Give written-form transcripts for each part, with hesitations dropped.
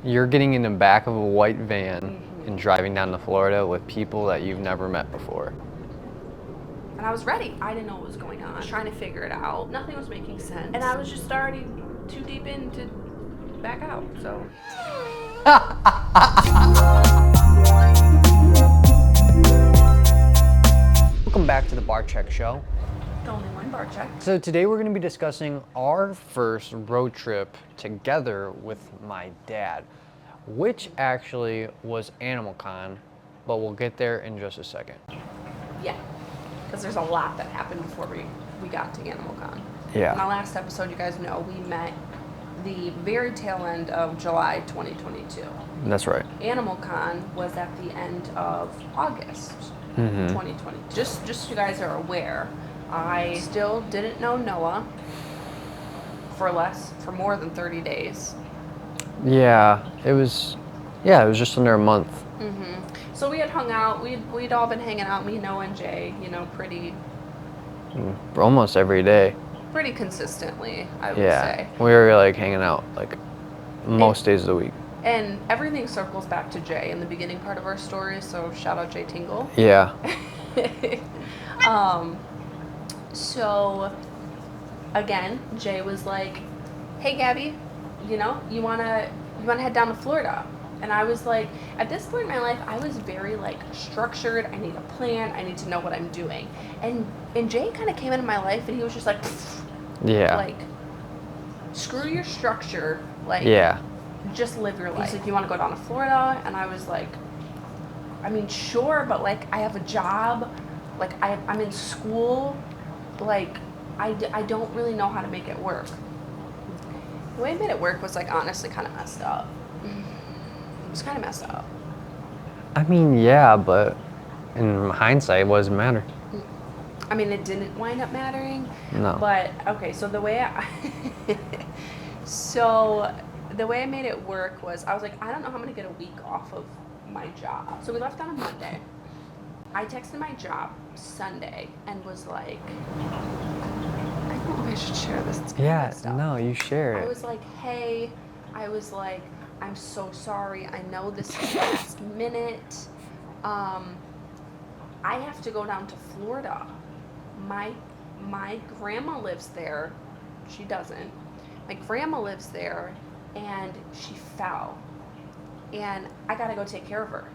You're getting in the back of a white van and driving down to Florida with people that you've never met before. And I was ready. I didn't know what was going on. I was trying to figure it out. Nothing was making sense. And I was just already too deep in to back out, so. Welcome back to the Barczyk Show. The only one Barczyk. So today we're going to be discussing our first road trip together with my dad, which actually was Animal Con, but we'll get there in just a second. Yeah, because there's a lot that happened before we got to Animal Con. Yeah. In our last episode, you guys know, we met the very tail end of July 2022. That's right. Animal Con was at the end of August 2020. Just so you guys are aware, I still didn't know Noah for more than 30 days. Yeah, it was just under a month. So we had hung out. We'd all been hanging out, me, Noah, and Jay. Pretty Almost every day. pretty consistently, I would say. We were like hanging out like most days of the week. And everything circles back to Jay in the beginning part of our story. So shout out Jay Tingle. Yeah. So again, Jay was like, "Hey, Gabby, you wanna head down to Florida?" And I was like, at this point in my life, I was very like structured. I need a plan. I need to know what I'm doing. And Jay kind of came into my life, and he was just like, Yeah. like, screw your structure. Like, Yeah. just live your life. He's like, you want to go down to Florida? And I was like, I mean, sure, but like, I have a job. Like, I'm in school. Like, I don't really know how to make it work. The way I made it work was like honestly kind of messed up. It was kind of messed up. I mean, yeah, but in hindsight, what does it matter? I mean, it didn't wind up mattering. No. But okay, so the way I made it work was I was like, I don't know how I'm gonna get a week off of my job. So we left on a Monday. I texted my job Sunday and was like, I don't know if I should share this. It's kind of messed up. No, you share it. I was like, hey, I'm so sorry. I know this is last minute. I have to go down to Florida. My grandma lives there. She doesn't. My grandma lives there, and she fell. And I gotta go take care of her.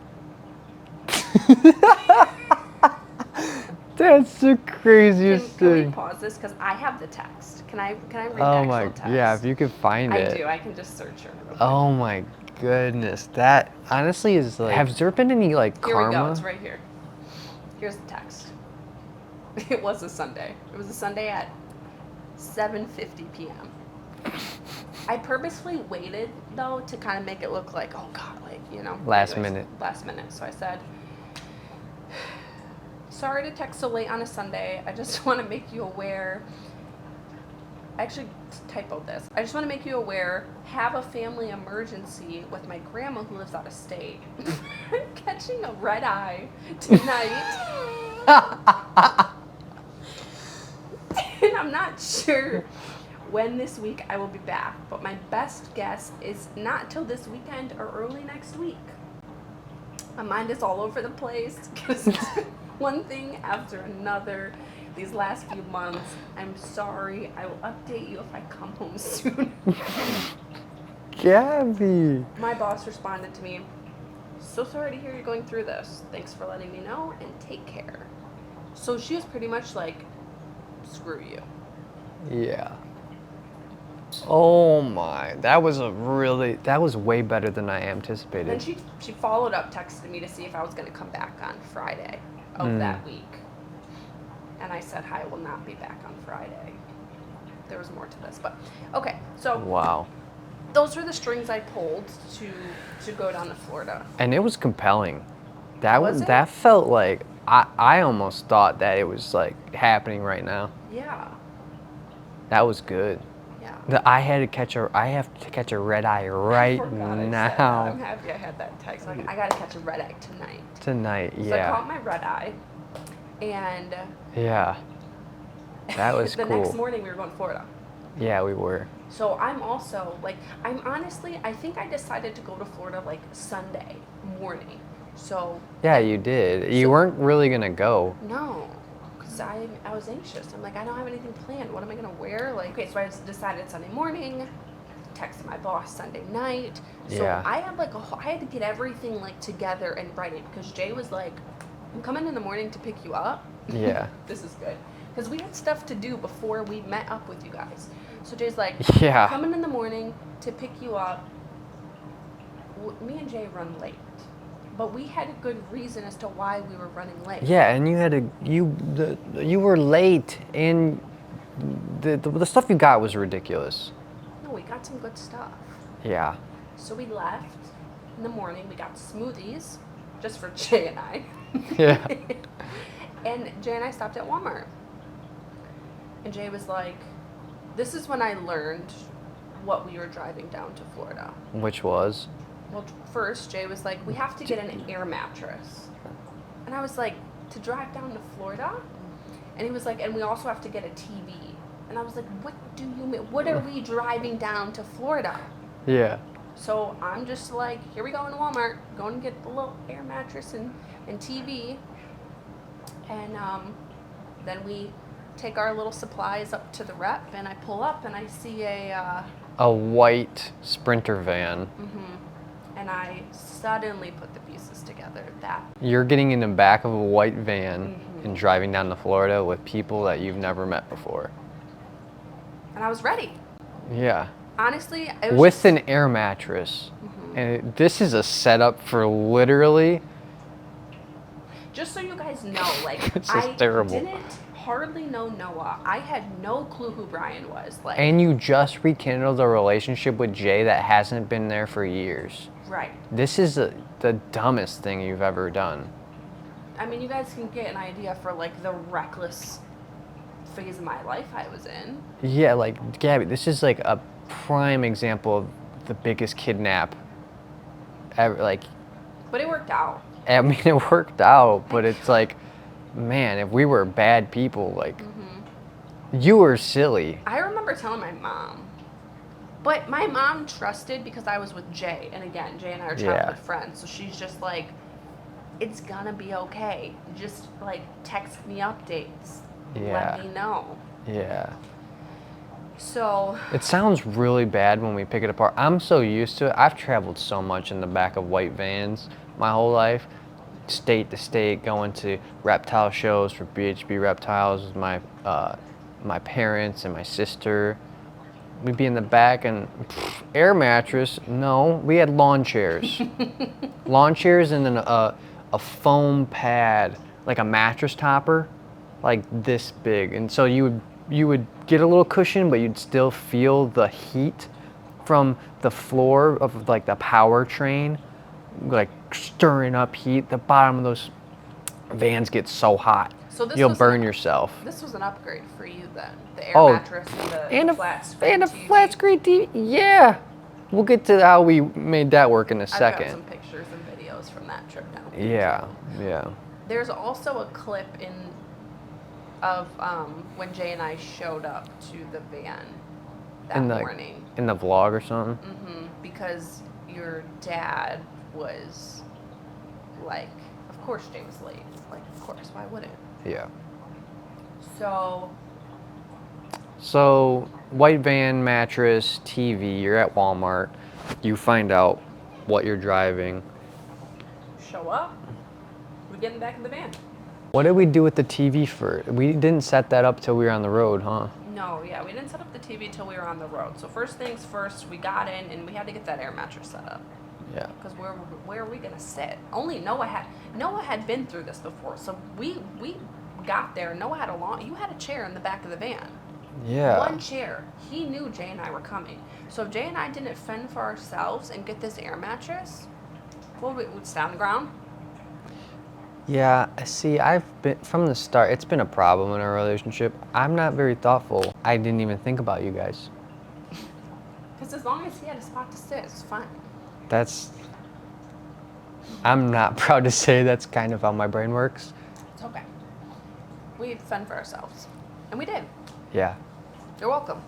That's the craziest Can we thing. pause this? Because I have the text. Can I read the Oh actual my, text? yeah, if you could find it. I do. I can just search her. Real quick. Oh my goodness, that honestly is like. Has there been any like Here karma? we go. It's right here. Here's the text. It was a Sunday. It was a Sunday at 7:50 p.m. I purposefully waited though to kind of make it look like, oh God, like Last anyways, minute. Last minute. So I said, sorry to text so late on a Sunday. I just want to make you aware. I actually typoed this. I just want to make you aware, have a family emergency with my grandma who lives out of state. I'm catching a red eye tonight. And I'm not sure when this week I will be back, but my best guess is not till this weekend or early next week. My mind is all over the place because it's one thing after another these last few months. I'm sorry. I will update you if I come home soon. Gabby. My boss responded to me, so sorry to hear you're going through this. Thanks for letting me know and take care. So she was pretty much like, screw you. Yeah. Oh my, that was way better than I anticipated. Then she followed up, texted me to see if I was going to come back on Friday of that week. And I said, I will not be back on Friday. There was more to this, but okay. So Wow. Those were the strings I pulled to go down to Florida. And it was compelling. Was it? That felt like I almost thought that it was like happening right now. Yeah. That was good. Yeah. I have to catch a red eye right I forgot I said now. that. I'm happy I had that text. Like, I gotta catch a red eye tonight. Tonight, So yeah. I caught my red eye, and Yeah. That was the cool. next morning we were going to Florida. Yeah, we were. So I'm also like, I think I decided to go to Florida like Sunday morning. So Yeah, you did. You So- weren't really gonna go. no, because I was anxious. I'm like, I don't have anything planned. What am I gonna wear? Like, okay, so I just decided Sunday morning. Texted my boss Sunday night. So Yeah. I had like I had to get everything like together and ready because Jay was like, I'm coming in the morning to pick you up. Yeah. This is good. Because we had stuff to do before we met up with you guys. So Jay's like, Yeah. coming in the morning to pick you up. Me and Jay run late. But we had a good reason as to why we were running late. Yeah, and you were late, and the stuff you got was ridiculous. No, we got some good stuff. Yeah. So we left in the morning. We got smoothies just for Jay and I. Yeah. And Jay and I stopped at Walmart. And Jay was like, this is when I learned what we were driving down to Florida. Which was? Well, first, Jay was like, we have to get an air mattress. And I was like, to drive down to Florida? And he was like, and we also have to get a TV. And I was like, what do you mean? What are we driving down to Florida? Yeah. So I'm just like, here we go in Walmart, going to get the little air mattress and TV. And then we take our little supplies up to the rep, and I pull up and I see a white Sprinter van. and I suddenly put the pieces together that You're getting in the back of a white van and driving down to Florida with people that you've never met before. and I was ready. Yeah. Honestly, it was With just, an air mattress. And this is a setup for literally. just so you guys know, like This is I terrible. didn't hardly know Noah. I had no clue who Brian was. Like, And you just rekindled a relationship with Jay that hasn't been there for years. right. This is the dumbest thing you've ever done. I mean, you guys can get an idea for like the reckless phase of my life I was in. Yeah, like, Gabby, this is like a prime example of the biggest kidnap ever. Like, But it worked out. I mean, it worked out, but it's like, man, if we were bad people, like, you were silly. I remember telling my mom. But my mom trusted because I was with Jay. And again, Jay and I are childhood friends. So she's just like, it's gonna be okay. Just like text me updates. Yeah. Let me know. Yeah. So It sounds really bad when we pick it apart. I'm so used to it. I've traveled so much in the back of white vans my whole life, state to state, going to reptile shows for BHB Reptiles with my parents and my sister. We'd be in the back and air mattress. No, we had lawn chairs. Lawn chairs and then a foam pad, like a mattress topper, like this big. And so you would get a little cushion, but you'd still feel the heat from the floor of like the power train, like stirring up heat. The bottom of those vans get so hot. So this You'll was burn yourself. This was an upgrade for you then. The air Oh, mattress And the a flat screen and a TV. flat screen TV. Yeah, we'll get to how we made that work in a I've got second. some pictures and videos from that trip down. Yeah, yeah. There's also a clip of when Jay and I showed up to the van that In the morning. in the vlog or something. Because your dad was like, of course Jay was late. Like, of course, why wouldn't? Yeah. So, White van, mattress, TV. You're at Walmart. You find out what you're driving. show up. We're getting back in the van. What did we do with the TV for? We didn't set that up till we were on the road, huh? No, yeah, we didn't set up the TV until we were on the road. So first things first, we got in and we had to get that air mattress set up. Yeah. Because where are we gonna sit? Only Noah had been through this before. So we got there. Noah had you had a chair in the back of the van. Yeah. One chair. He knew Jay and I were coming. So if Jay and I didn't fend for ourselves and get this air mattress, we'd stay on the ground. Yeah, see, I've been, from the start, it's been a problem in our relationship. I'm not very thoughtful. I didn't even think about you guys. Because as long as he had a spot to sit, it's fine. I'm not proud to say that's kind of how my brain works. It's okay. We fend for ourselves. And we did. Yeah. You're welcome.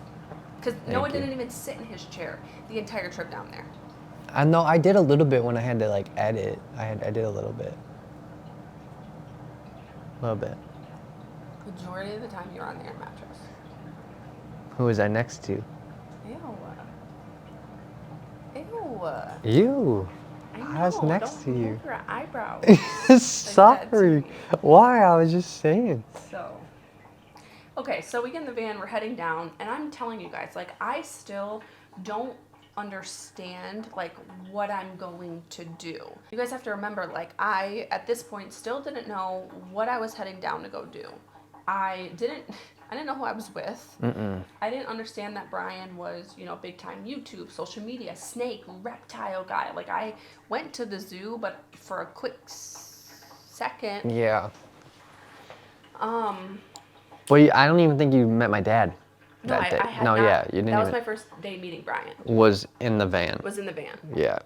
Because Noah didn't even sit in his chair the entire trip down there. I know I did a little bit when I had to like edit. I did a little bit. A little bit. Majority of the time you're on the air mattress. Who was I next to? Ew. Ew. You. I was know, next to don't you. move your eyebrows. Sorry. Why? I was just saying. So. Okay, so we get in the van, we're heading down, and I'm telling you guys, like, I still don't understand, like, what I'm going to do. You guys have to remember, like, I, at this point, still didn't know what I was heading down to go do. I didn't know who I was with. I didn't understand that Brian was, you know, big time YouTube, social media, snake, reptile guy. Like, I went to the zoo, but for a quick second. Yeah. Well, I don't even think you met my dad that day. I had no, not. yeah, you didn't. That was my first day meeting Brian. Was in the van. Was in the van. Yeah.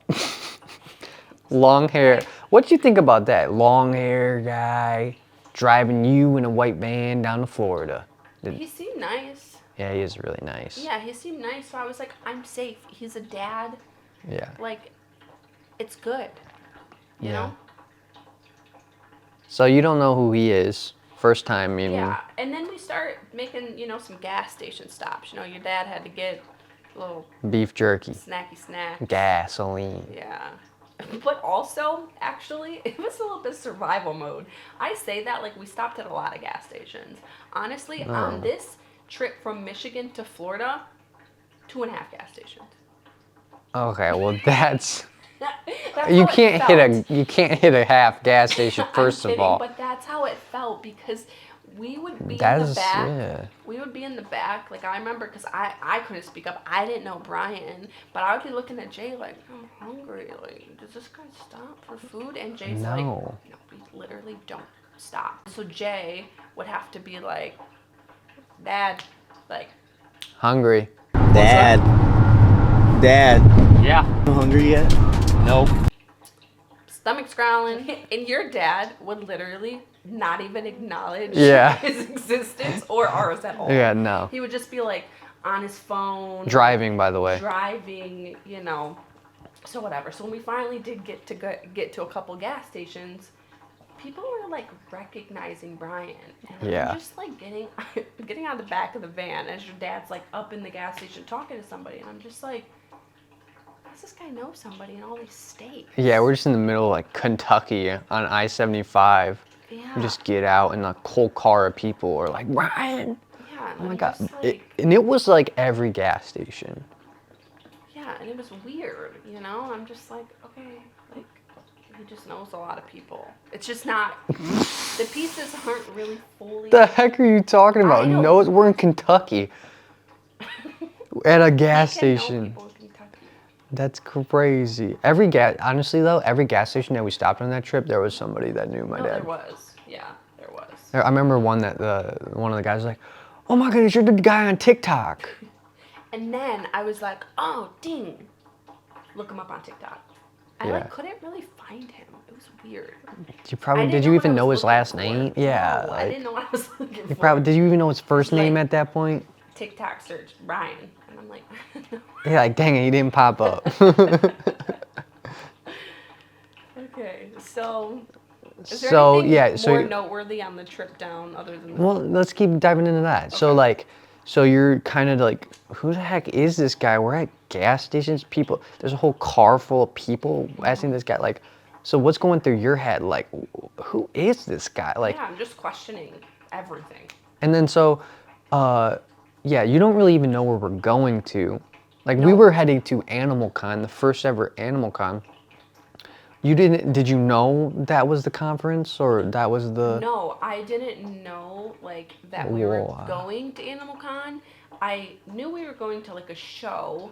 Long hair. What'd you think about that? Long hair guy driving you in a white van down to Florida. He seemed nice. Yeah, he is really nice. Yeah, he seemed nice. So I was like, I'm safe. He's a dad. Yeah. Like, it's good. You know? So you don't know who he is. First time, you Yeah, and then we start making, you know, some gas station stops. You know, your dad had to get a little beef jerky, snack. gasoline. Yeah. But also, actually, it was a little bit survival mode. I say that like we stopped at a lot of gas stations. Honestly, on this trip from Michigan to Florida, 2.5 gas stations. Okay, well that's That's you how can't it hit a half gas station first I'm of kidding, all. But that's how it felt because we would be in That the is- back. yeah. We would be in the back. Like I remember because I couldn't speak up. I didn't know Brian, but I would be looking at Jay like, I'm hungry. Like, does this guy stop for food? And Jay's like, No. no, we literally don't stop. So Jay would have to be like, Dad, like, Hungry. Dad. Yeah. You hungry yet? Nope. stomach's growling, and your dad would literally not even acknowledge his existence or ours at all. Yeah, no. He would just be like on his phone. Driving, by the way. Driving, you know. So whatever. So when we finally did get to a couple gas stations, people were like recognizing Brian. And Yeah. I'm just like getting out of the back of the van as your dad's like up in the gas station talking to somebody, and I'm just like, does this guy know somebody in all these states? Yeah, we're just in the middle of like Kentucky on I-75. Yeah. We just get out and a whole car of people are like, Ryan! Yeah. Oh my I'm God. just like, And it was like every gas station. yeah, and it was weird, you know? I'm just like, okay, like, he just knows a lot of people. It's just not, the pieces aren't really fully. The heck are you talking about? I don't- No, we're in Kentucky. At a gas He can know station. people in Kentucky. That's crazy. Honestly though, every gas station that we stopped on that trip, there was somebody that knew my No, dad. there was. Yeah, there was. I remember one that one of the guys was like, "Oh my goodness, you're the guy on TikTok." And then I was like, oh, ding. Look him up on TikTok. I like couldn't really find him. It was weird. Did you even know what I his was last looking for. name? Yeah. No, I didn't know what I was looking for. Did you even know his first Like- name at that point? TikTok search Ryan, and I'm like, Yeah, like dang it, he didn't pop up. okay, so is there anything more noteworthy on the trip down other than Well, let's keep diving into that. Okay. So you're kind of like, who the heck is this guy? We're at gas stations. There's a whole car full of people asking this guy, like, so what's going through your head? Like, who is this guy? Like, yeah, I'm just questioning everything. and then yeah, you don't really even know where we're going to. Like, we No. were heading to Animal Con, the first ever Animal Con. Did you know that was the conference or that was the? No, I didn't know like that we were Wow. going to Animal Con. I knew we were going to like a show.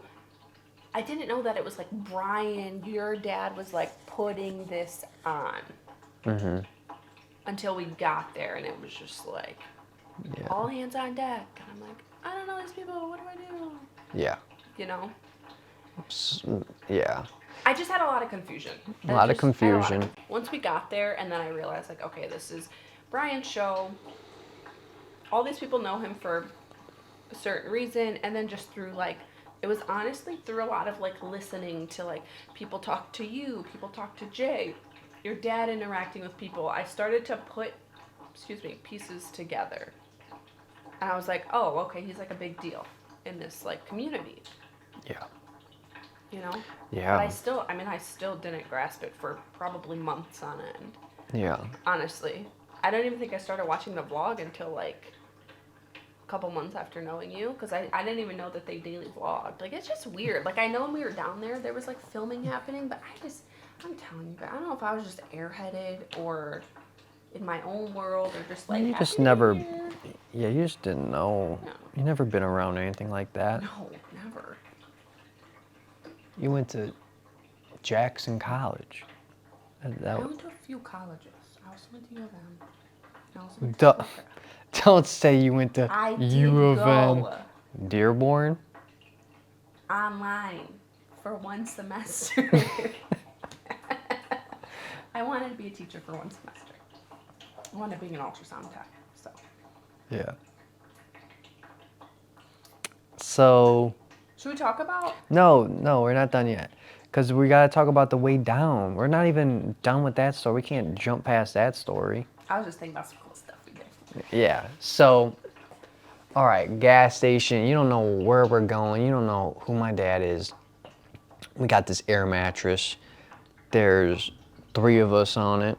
I didn't know that it was like Brian, your dad was like putting this on. Mm-hmm. Until we got there, and it was just like all hands on deck. And I'm like, I don't know these people. What do I do? Yeah. You know. Yeah. I just had a lot of confusion. Once we got there, and then I realized, like, okay, this is Brian's show. All these people know him for a certain reason, and then just through like it was honestly through a lot of like listening to like people talk to you, people talk to Jay, your dad interacting with people. I started to put, excuse me, pieces together, and I was like, oh, okay, he's like a big deal in this like community, Yeah. you know. But Yeah. I still didn't grasp it for probably months on end. Yeah. Honestly, I don't even think I started watching the vlog until like couple months after knowing you, because I didn't even know that they daily vlogged. Like, it's just weird. Like, I know when we were down there was like filming happening, but I'm telling you guys, I don't know if I was just airheaded or in my own world or just like, You happy just New never, Year. yeah, you just didn't know. No, You never been around anything like that. no, never. You went to Jackson College. I That, went to a few colleges. I also went to U of M. I also went to don't, Schoolcraft. don't say you went to I did U of M. go Dearborn. online for one semester. I wanted to be a teacher for one semester. I wanted to be an ultrasound tech, so. Yeah. So, Should we talk about? no, we're not done yet. Because we got to talk about the way down. We're not even done with that story. We can't jump past that story. I was just thinking about some cool stuff we did. Yeah. So, all right, gas station. You don't know where we're going. You don't know who my dad is. We got this air mattress. There's 3 of us on it.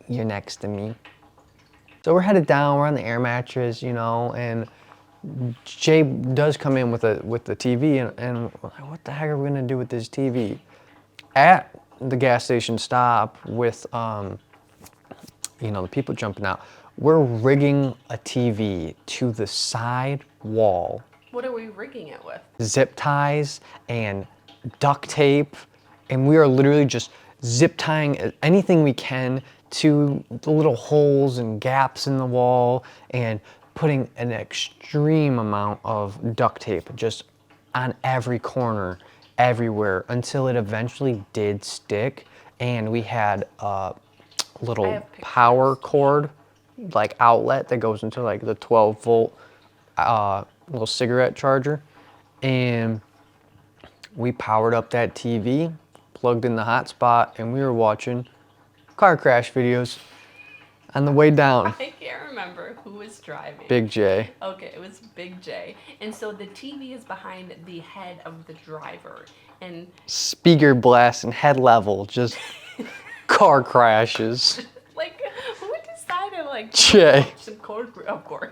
You're next to me. So we're headed down. We're on the air mattress, and Jay does come in with the TV, and we're like, what the heck are we gonna do with this TV? At the gas station stop with the people jumping out, we're rigging a TV to the side wall, What are we rigging it with? zip ties and duct tape, and we are literally just zip tying anything we can to the little holes and gaps in the wall, and putting an extreme amount of duct tape just on every corner, everywhere, until it eventually did stick. And we had a I little have pictures. power cord, like outlet that goes into like the 12-volt little cigarette charger, and we powered up that TV, plugged in the hotspot, and we were watching car crash videos on the way down. I can't remember who was driving. Big J. Okay, it was Big J. And so the TV is behind the head of the driver. And Speaker blast and head level, just car crashes. like, who decided like Jay. some code? Of course.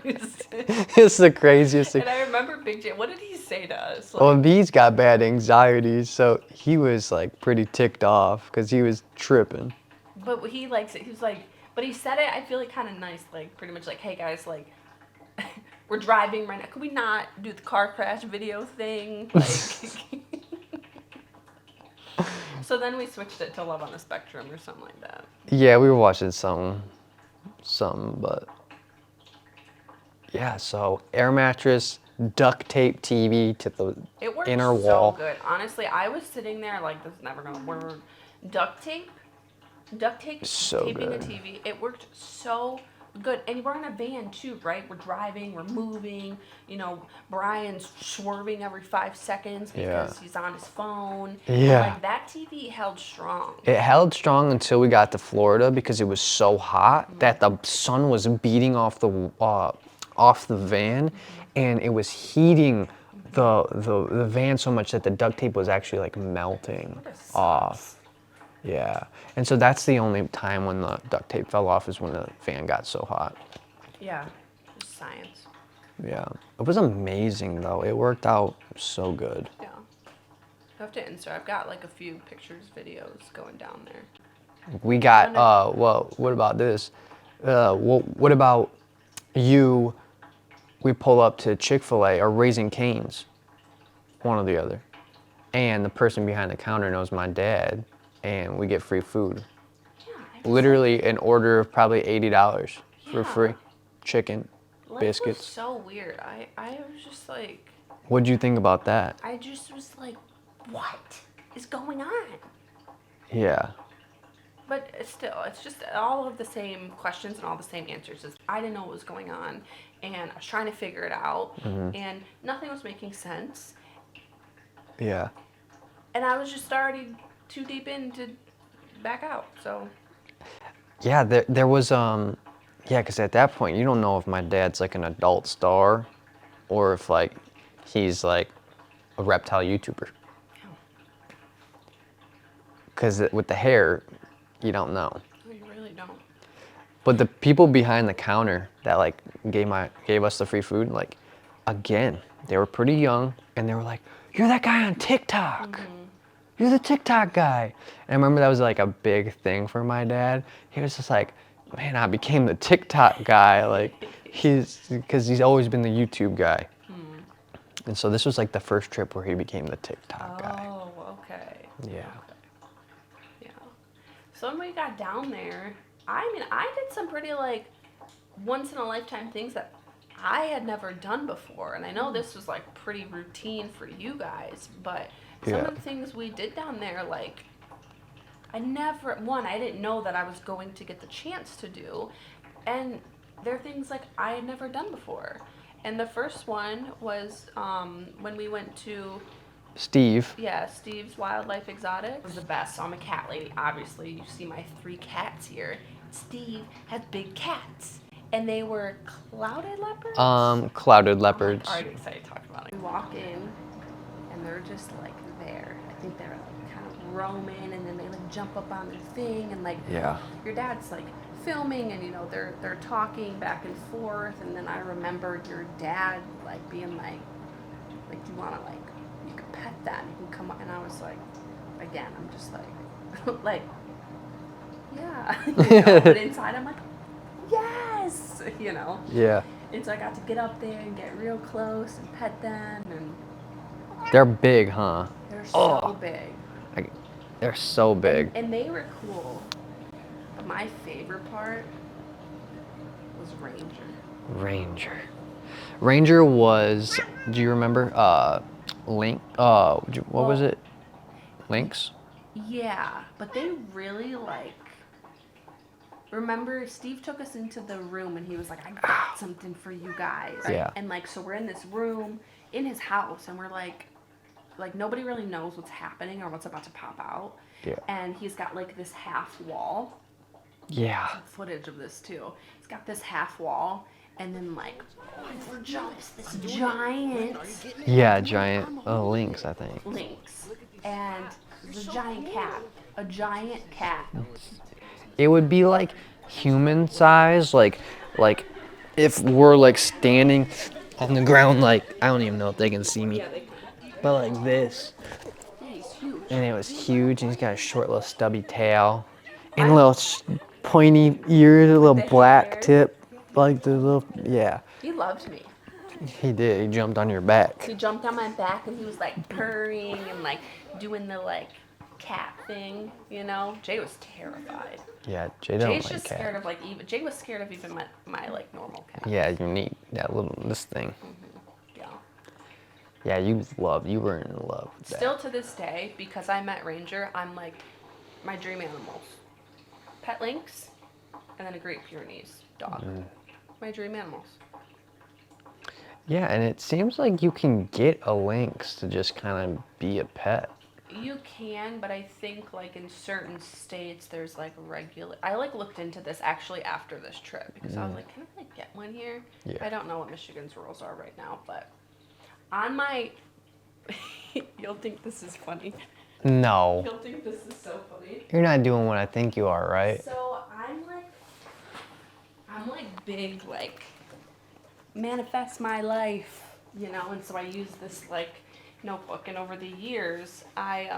It's the craziest thing. And I remember Big J. What did he say to us? Like, Well, B's got bad anxiety, so he was like pretty ticked off because he was tripping. but he likes it. He was like, but he said it. I feel like kind of nice, like pretty much like, hey guys, like. We're driving right now. Could we not do the car crash video thing? Like, so then we switched it to Love on the Spectrum or something like that. Yeah, we were watching something, but yeah. So air mattress, duct tape TV to the It worked inner so wall. good. Honestly, I was sitting there like, this is never gonna work. Duct tape, So taping good. a TV. It worked so good. And we're in a van too, right? We're driving, we're moving. Brian's swerving every 5 seconds because he's on his phone. Yeah. Like, that TV held strong. It held strong until we got to Florida because it was so hot that the sun was beating off the van, and it was heating the van so much that the duct tape was actually like melting off. Yeah, and so that's the only time when the duct tape fell off, is when the fan got so hot. Yeah, just science. Yeah, it was amazing though. It worked out so good. Yeah. I have to insert. I've got like a few pictures, videos going down there. We got well, what about this? What about you? We pull up to Chick-fil-A or Raising Cane's, one or the other, and the person behind the counter knows my dad, and we get free food. Yeah, Literally an order of probably $80 for Yeah. free chicken, life biscuits. was so weird. I was just like, What'd you think about that? I just was like, what is going on? Yeah. But it's just all of the same questions and all the same answers. I didn't know what was going on, and I was trying to figure it out, and nothing was making sense. Yeah. And I was just already too deep in to back out. So Yeah, there was yeah, because at that point you don't know if my dad's like an adult star, or if like he's like a reptile YouTuber. Because with the hair, you don't know. you really don't. But the people behind the counter that like gave us the free food, like, again, they were pretty young, and they were like, "You're that guy on TikTok. You're the TikTok guy." And I remember that was like a big thing for my dad. He was just like, "Man, I became the TikTok guy." Like, because he's always been the YouTube guy. And so this was like the first trip where he became the TikTok guy. Oh, okay. Yeah. Yeah. So when we got down there, I mean, I did some pretty like once in a lifetime things that I had never done before. And I know this was like pretty routine for you guys, but some Yeah. of the things we did down there, like, I didn't know that I was going to get the chance to do. And they're things like I had never done before. And the first one was when we went to Steve. Steve's Wildlife Exotic. It was the best. So I'm a cat lady. Obviously, you see my 3 cats here. Steve has big cats. And they were clouded leopards? Clouded leopards. I'm already excited to talk about it. We walk in, and they're just like there. I think they're like kind of roaming, and then they like jump up on their thing, and like Yeah. your dad's like filming, and you know they're talking back and forth, and then I remember your dad like being like do you want to like you can pet that, you can come up, and I was like, again, I'm just like like yeah, you know, but inside I'm like yes, you know. Yeah. And so I got to get up there and get real close and pet them, and They're big, huh? they're so big. They're so big. And they were cool. But my favorite part was Ranger. Ranger was, do you remember, Link, what was it? Lynx? Yeah, but they really like. Remember, Steve took us into the room and he was like, I got something for you guys. Yeah. And like, so we're in this room in his house, and we're like nobody really knows what's happening or what's about to pop out. Yeah. And he's got like this half wall. Yeah. Footage of this too. He's got this half wall, and then like over jumps this giant Yeah, giant lynx, I think. lynx, and the a giant cat. It would be like human size, like if we're like standing on the ground, like, I don't even know if they can see me, but like this. Yeah, he's huge. And it was huge, and he's got a short little stubby tail, and a little pointy ears, a little black tip, like the little, yeah. He loved me. He did, he jumped on your back. He jumped on my back, and he was like purring and like doing the like cat thing, you know. Jay was terrified. Yeah, Jay don't Jay's like just cat. scared of like Jay was scared of even my like normal cat. Yeah, unique, this thing. Yeah. Yeah, you were in love with that. Still to this day, because I met Ranger, I'm like, my dream animals. Pet lynx, and then a Great Pyrenees dog. My dream animals. Yeah, and it seems like you can get a lynx to just kind of be a pet. You can, but I think like in certain states there's like I like looked into this actually after this trip, because I was like, can I like get one here? Yeah. I don't know what Michigan's rules are right now, but on my you'll think this is funny. No. You'll think this is so funny. You're not doing what I think you are, right? So I'm like big like manifest my life, you know, and so I use this like notebook, and over the years I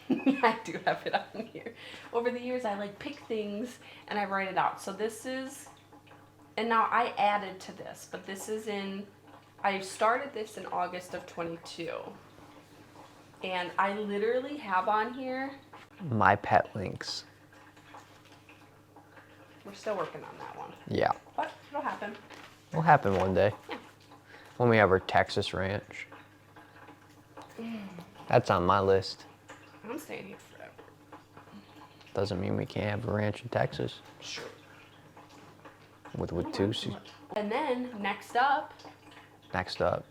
I do have it on here. Over the years I like pick things and I write it out. So this is, and now I added to this, but this is I started this in August of 22. And I literally have on here, My pet lynx. we're still working on that one. Yeah. But it'll happen. Will happen one day. Yeah. When we have our Texas ranch. That's on my list. I'm staying here forever. Doesn't mean we can't have a ranch in Texas Sure. with two. And then next up, Next up.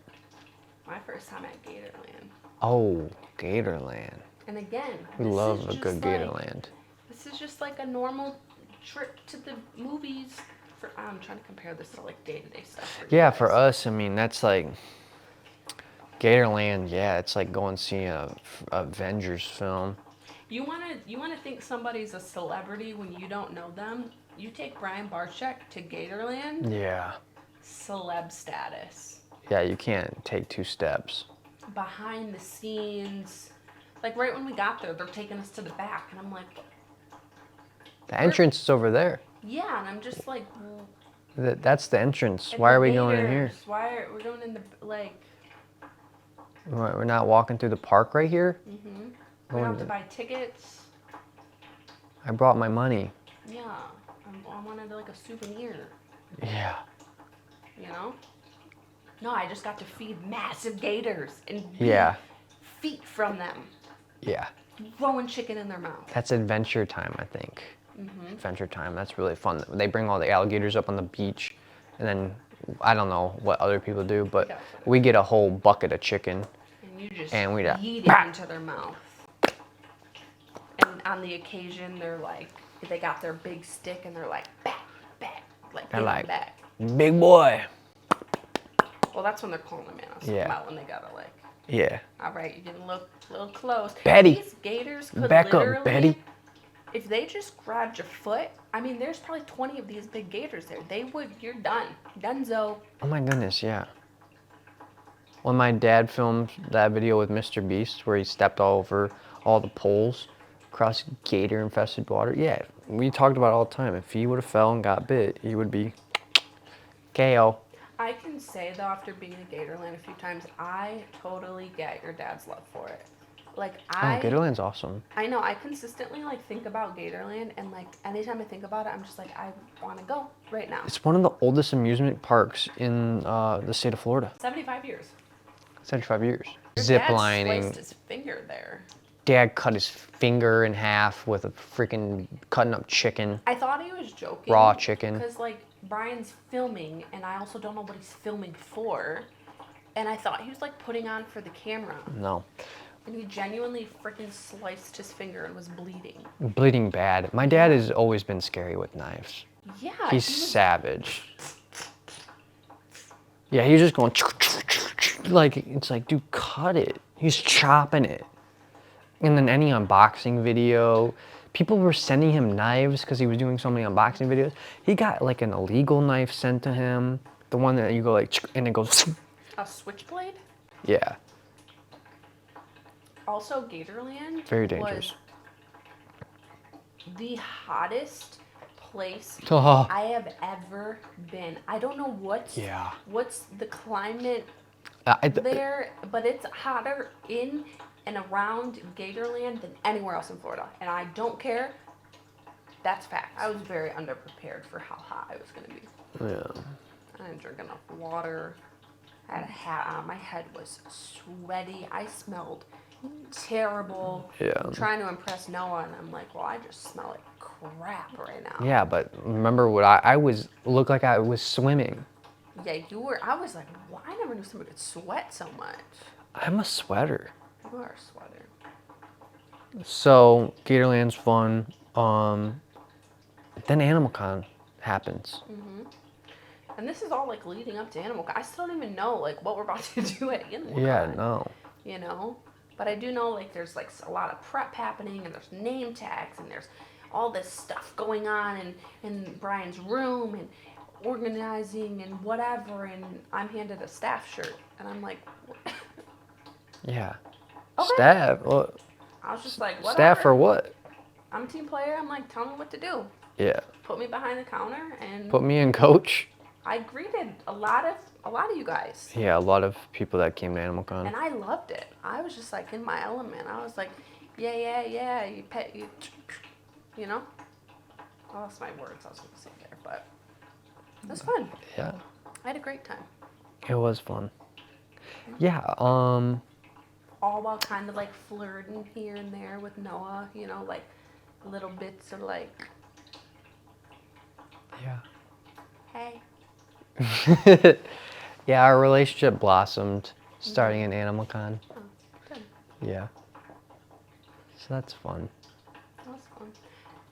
my first time at Gatorland. Oh, Gatorland. And again, We this love is a just good like, Gatorland. This is just like a normal trip to the movies. I'm trying to compare this to like day-to-day stuff. Yeah, for us, I mean, that's like Gatorland. Yeah, it's like going to see a Avengers film. You wanna think somebody's a celebrity when you don't know them? You take Brian Barczyk to Gatorland, Yeah. celeb status. Yeah, you can't take two steps. Behind the scenes, like right when we got there, they're taking us to the back, and I'm like, The entrance is over there. yeah, and I'm just like, That's the entrance. Why are we going in here? Why are we going in the like? We're not walking through the park right here? Mm-hmm. We don't have to buy tickets. I brought my money. Yeah, I wanted like a souvenir. Yeah. You know? No, I just got to feed massive gators and feet from them. Yeah. Throwing chicken in their mouth. That's adventure time, I think. Mm-hmm. Adventure time. That's really fun. They bring all the alligators up on the beach, and then I don't know what other people do, but we get a whole bucket of chicken. And you just we eat it into their mouth. And on the occasion, they're like, they got their big stick and they're like, back, like, they're like, back. Big boy. Well, that's when they're calling them in. I was talking about when they gotta like, yeah. All right, you're getting a little close. Betty. These gators could Back literally, up, Betty. If they just grabbed your foot, I mean, there's probably 20 of these big gators there. You're done. Dunzo. Oh my goodness, yeah. When my dad filmed that video with Mr. Beast where he stepped all over all the poles across gator-infested water, yeah, we talked about it all the time. If he would have fell and got bit, he would be KO. I can say, though, after being in Gatorland a few times, I totally get your dad's love for it. Like, Gatorland's awesome. I know, I consistently, like, think about Gatorland, and, like, anytime I think about it, I'm just like, I want to go right now. It's one of the oldest amusement parks in the state of Florida. 75 years. 75 years. Your Zip dad lining. sliced his finger there. Dad cut his finger in half with a freaking cutting up chicken. I thought he was joking. Raw chicken. Because, like, Brian's filming, and I also don't know what he's filming for. And I thought he was, like, putting on for the camera. No. And he genuinely freaking sliced his finger and was bleeding. Bleeding bad. My dad has always been scary with knives. Yeah. He's savage. Yeah, he's just going like, it's like, dude, cut it. He's chopping it. And then any unboxing video, people were sending him knives because he was doing so many unboxing videos. He got like an illegal knife sent to him. The one that you go like, and it goes. A switchblade? Yeah. Also, Gatorland Very dangerous. was the hottest place Oh. I have ever been. I don't know what's the climate there, but it's hotter in and around Gatorland than anywhere else in Florida. And I don't care. That's fact. I was very underprepared for how hot I was going to be. Yeah. I didn't drink enough water. I had a hat on. My head was sweaty. I smelled terrible. Yeah. I'm trying to impress Noah, and I'm like, well, I just smell like crap right now. Yeah, but remember what I looked like I was swimming. Yeah, you were. I was like, well, I never knew somebody could sweat so much. I'm a sweater. You are a sweater. So Gatorland's fun. Then Animal Con happens. Mm-hmm. And this is all like leading up to Animal Con. I still don't even know like what we're about to do at Animal Con. Yeah, no. You know, but I do know like there's like a lot of prep happening, and there's name tags, and there's all this stuff going on in Brian's room, and organizing and whatever. And I'm handed a staff shirt, and I'm like, what? Yeah. Okay. Staff. Well, I was just like, whatever. staff for what? I'm a team player. I'm like, tell me what to do. Yeah. Put me behind the counter, and Put me in coach. I greeted a lot of you guys. Yeah, a lot of people that came to Animal Con. And I loved it. I was just like in my element. I was like, yeah. You pet you know. I lost my words. I was going to say there, but it was fun. Yeah. I had a great time. It was fun. Yeah. All while kind of like flirting here and there with Noah, you know, like little bits of like, Yeah. hey. Yeah, our relationship blossomed starting in Animal Con. Oh, good. Yeah. So that's fun. That was fun.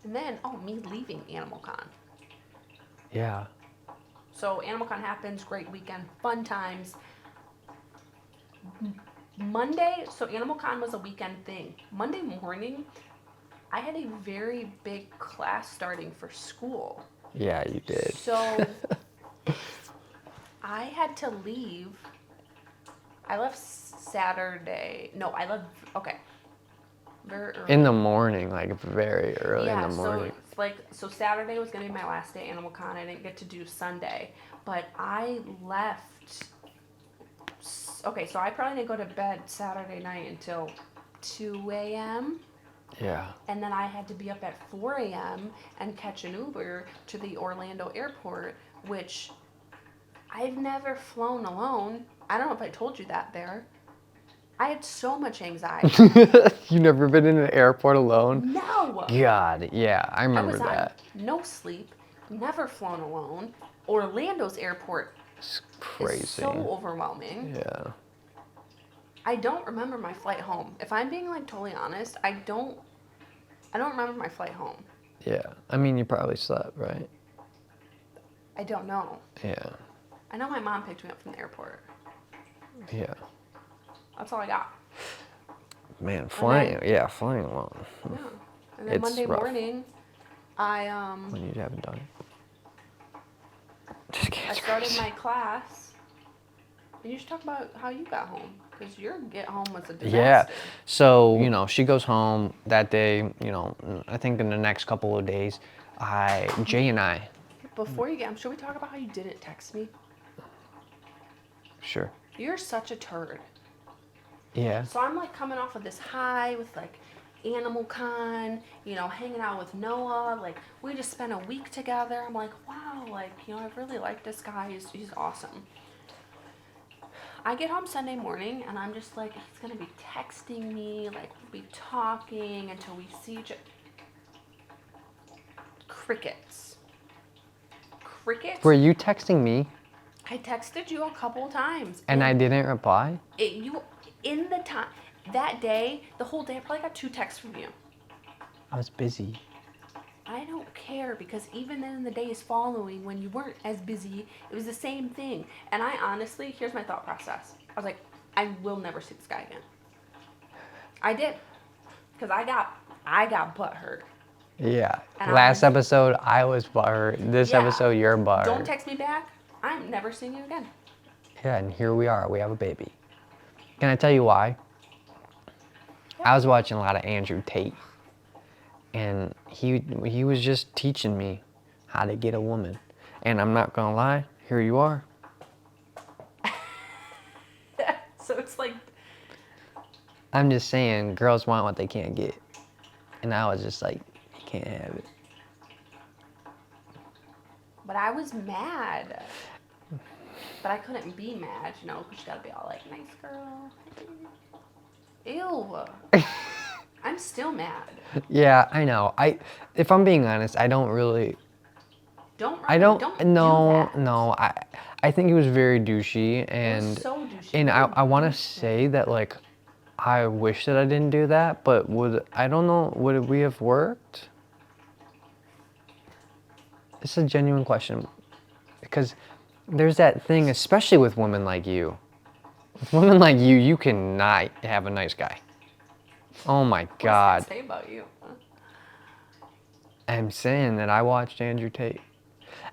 And then, me leaving Animal Con. Yeah. So Animal Con happens, great weekend, fun times. Monday, so Animal Con was a weekend thing. Monday morning, I had a very big class starting for school. Yeah, you did. So I had to leave. I left Saturday. No, I left, okay. Very early. In the morning, like very early in the morning. So it's like, so Saturday was gonna be my last day at Animal Con. I didn't get to do Sunday, but I left. Okay, so I probably didn't go to bed Saturday night until 2 a.m. Yeah. And then I had to be up at 4 a.m. and catch an Uber to the Orlando airport, which I've never flown alone. I don't know if I told you that there. I had so much anxiety. You never been in an airport alone? No! God, yeah, I I remember was that. on no sleep, never flown alone. Orlando's airport It's crazy. is so overwhelming. Yeah. I don't remember my flight home. If I'm being like totally honest, I don't remember my flight home. Yeah. I mean, you probably slept, right? I don't know. Yeah. I know my mom picked me up from the airport. Yeah. That's all I got. Man, flying alone. Yeah. And then It's Monday rough. morning, When you haven't done it. Just I can't started my class. And you should talk about how you got home, because your get home was a disaster. Yeah. So, she goes home that day, I think in the next couple of days, Jay and I. Before you get home, should we talk about how you didn't text me? Sure. You're such a turd. Yeah. So I'm like coming off of this high with like Animal Con, hanging out with Noah. Like we just spent a week together. I'm like, wow, like, I really like this guy. He's awesome. I get home Sunday morning and I'm just like, he's gonna be texting me, like we'll be talking until we see each other. Crickets. Were you texting me? I texted you a couple times. And I didn't reply? That day, the whole day, I probably got 2 texts from you. I was busy. I don't care, because even in the days following, when you weren't as busy, it was the same thing. And I honestly, here's my thought process. I was like, I will never see this guy again. I did. Because I got butthurt. Yeah. And Last episode, I was butthurt. This episode, you're butthurt. Don't text me back. I'm never seeing you again. Yeah, and here we are. We have a baby. Can I tell you why? I was watching a lot of Andrew Tate, and he was just teaching me how to get a woman. And I'm not gonna lie, here you are. So it's like, I'm just saying, girls want what they can't get, and I was just like, you can't have it. but I was mad. But I couldn't be mad, because you gotta be all like, nice girl. Ew. I'm still mad. Yeah, I know. If I'm being honest, I don't really. Don't No, do that. no. I think he was very douchey, and It was so douchey. and I want to say that like, I wish that I didn't do that, but would we have worked? It's a genuine question, because there's that thing, especially with women like you. With women like you cannot have a nice guy. Oh my God. What's that say about you? Huh? I'm saying that I watched Andrew Tate,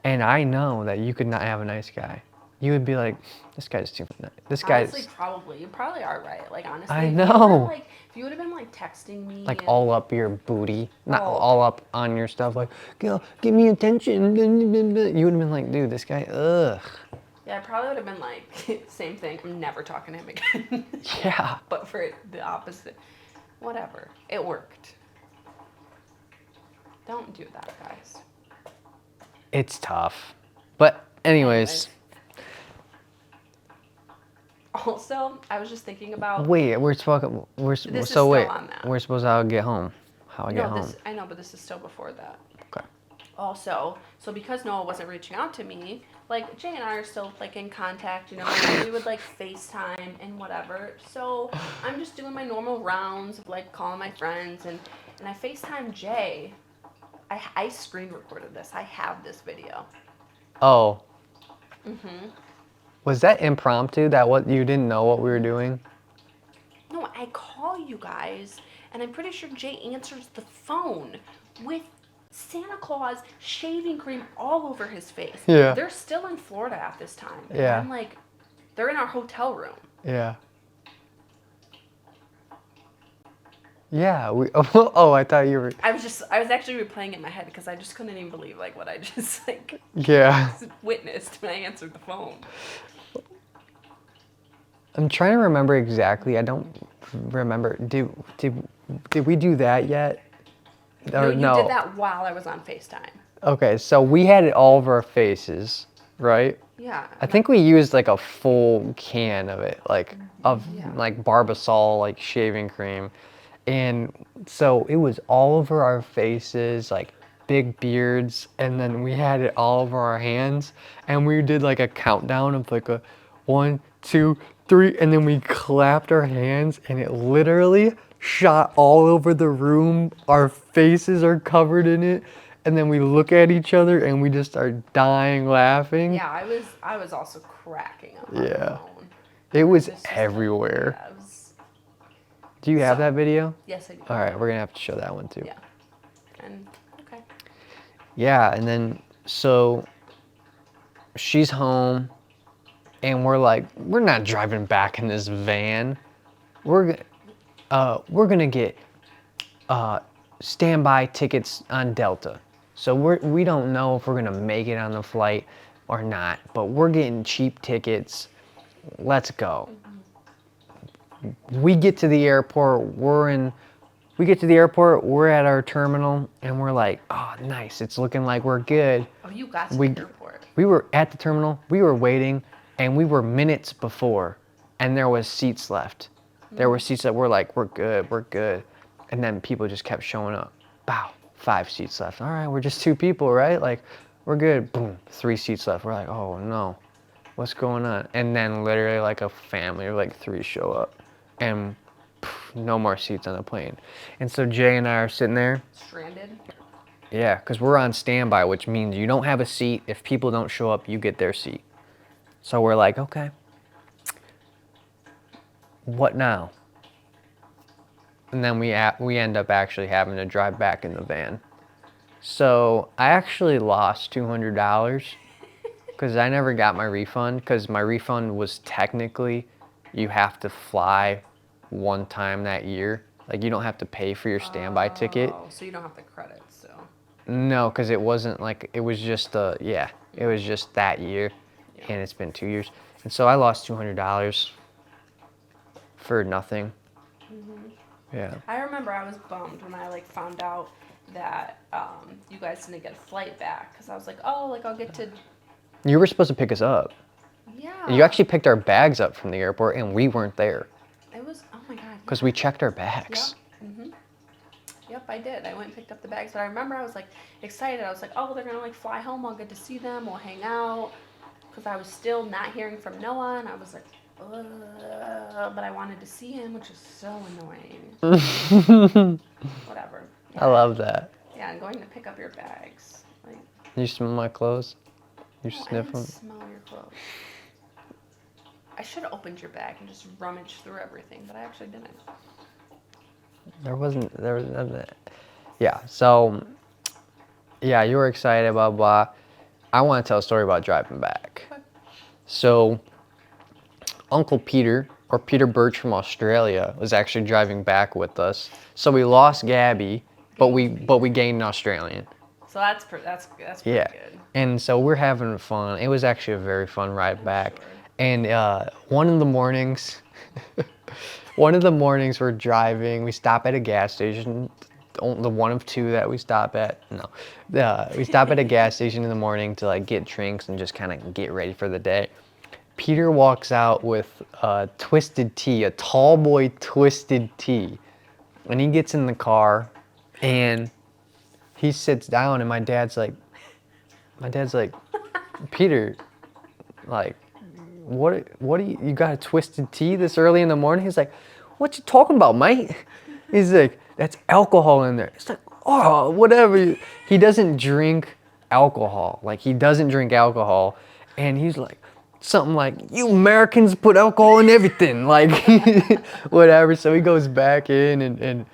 and I know that you could not have a nice guy. You would be like, this guy's too nice. This guy's Honestly, probably. You probably are right. Like, honestly. I know. If you would have been, like, texting me. Like, all up your booty. Not all up on your stuff. Like, girl, give me attention. You would have been like, dude, this guy, ugh. Yeah, I probably would have been like, same thing. I'm never talking to him again. Yeah. But for the opposite. Whatever. It worked. Don't do that, guys. It's tough. But anyways. Also, I was just thinking about. Wait, we're supposed This is so still wait. on that. We're supposed to all get home. how I get home. I know, but this is still before that. Okay. Also, so because Noah wasn't reaching out to me, like Jay and I are still like in contact, you know, we would like FaceTime and whatever. So I'm just doing my normal rounds of like calling my friends and I FaceTime Jay. I screen recorded this. I have this video. Oh. Mhm. Was that impromptu? That what you didn't know what we were doing? No, I call you guys and I'm pretty sure Jay answers the phone with Santa Claus shaving cream all over his face. Yeah. They're still in Florida at this time. And Yeah. I'm like, they're in our hotel room. Yeah. Yeah. Oh, I thought you were. I was actually replaying it in my head because I just couldn't even believe like what I just like Yeah. witnessed when I answered the phone. I'm trying to remember exactly. I don't remember. Did we do that yet? No, Or you did that while I was on FaceTime. Okay, so we had it all over our faces, right? Yeah. I think we used like a full can of it, like Yeah. like Barbasol, like shaving cream, and so it was all over our faces, like big beards, and then we had it all over our hands, and we did like a countdown of like a 1, 2, 3, and then we clapped our hands, and it literally shot all over the room. Our faces are covered in it. And then we look at each other and we just start dying laughing. Yeah, I was also cracking up on the Yeah. phone. It was Just everywhere. Yeah, it was, Do you have So- that video? yes, I do. All right, we're gonna have to show that one too. Yeah. And okay. Yeah, and then so she's home, and we're like, we're not driving back in this van. We're gonna get standby tickets on Delta. So we don't know if we're gonna make it on the flight or not, but we're getting cheap tickets. Let's go. We get to the airport. We get to the airport. We're at our terminal, and we're like, oh, nice. It's looking like we're good. Oh, you got to We- the airport. We were at the terminal. We were waiting, and we were minutes before, and there was seats left. There were seats that were like, we're good, we're good. And then people just kept showing up. Bow, 5 seats left. All right, we're just 2 people, right? Like, we're good. Boom, 3 seats left. We're like, oh no, what's going on? And then literally like a family of like 3 show up, and no more seats on the plane. And so Jay and I are sitting there. Stranded. Yeah, because we're on standby, which means you don't have a seat. If people don't show up, you get their seat. So we're like, okay, what now? And then we end up actually having to drive back in the van. So I actually lost $200 because I never got my refund, because my refund was technically you have to fly one time that year. Like, you don't have to pay for your standby ticket. Oh, so you don't have the credits, so. No, because it wasn't like, it was just it was just that year, and it's been 2 years. And so I lost $200 for nothing. Yeah. I remember I was bummed when I like found out that you guys didn't get a flight back, because I was like, oh, like I'll get to. You were supposed to pick us up. Yeah. You actually picked our bags up from the airport, and we weren't there It was, oh my god. because we checked our bags. Yep. Yep, I did. I went and picked up the bags, but I remember I was like excited. I was like, oh, they're gonna like fly home. I'll get to see them. We'll hang out. Because I was still not hearing from Noah, and I was like, ugh, but I wanted to see him, which is so annoying. Whatever. I love that. Yeah, I'm going to pick up your bags. Like, You smell my clothes? You no, I sniff didn't them? smell your clothes. I should have opened your bag and just rummaged through everything, but I actually didn't. There was nothing. Yeah, so, yeah, you were excited, blah, blah. I want to tell a story about driving back. Okay. So, Uncle Peter, or Peter Birch from Australia, was actually driving back with us. So we lost Gabby, but we gained an Australian. So that's pretty Yeah. good. And so we're having fun. It was actually a very fun ride back. sure. And one of the mornings we're driving, we stop at a gas station, the one of 2 that we stop at. No, we stop at a gas station in the morning to like get drinks and just kind of get ready for the day. Peter walks out with twisted tea, a tall boy twisted tea, and he gets in the car, And he sits down, and my dad's like, Peter, like, what do you got a twisted tea this early in the morning? He's like, what you talking about, mate? He's like, that's alcohol in there. It's like, oh, whatever. He doesn't drink alcohol. Like, he doesn't drink alcohol. And he's like, something like, you Americans put alcohol in everything. Like, whatever. So he goes back in and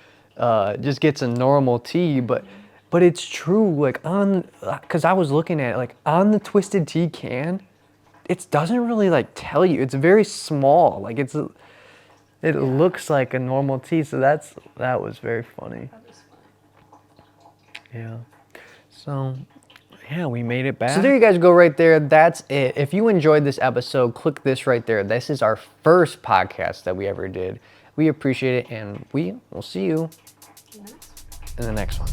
just gets a normal tea. But it's true. Like, because I was looking at it, like, on the Twisted Tea can, it doesn't really, like, tell you. It's very small. Like, it looks like a normal tea. So that was very funny. That was funny. Yeah. So, yeah, we made it back. So there you guys go right there. That's it. If you enjoyed this episode, click this right there. This is our first podcast that we ever did. We appreciate it, and we will see you in the next one.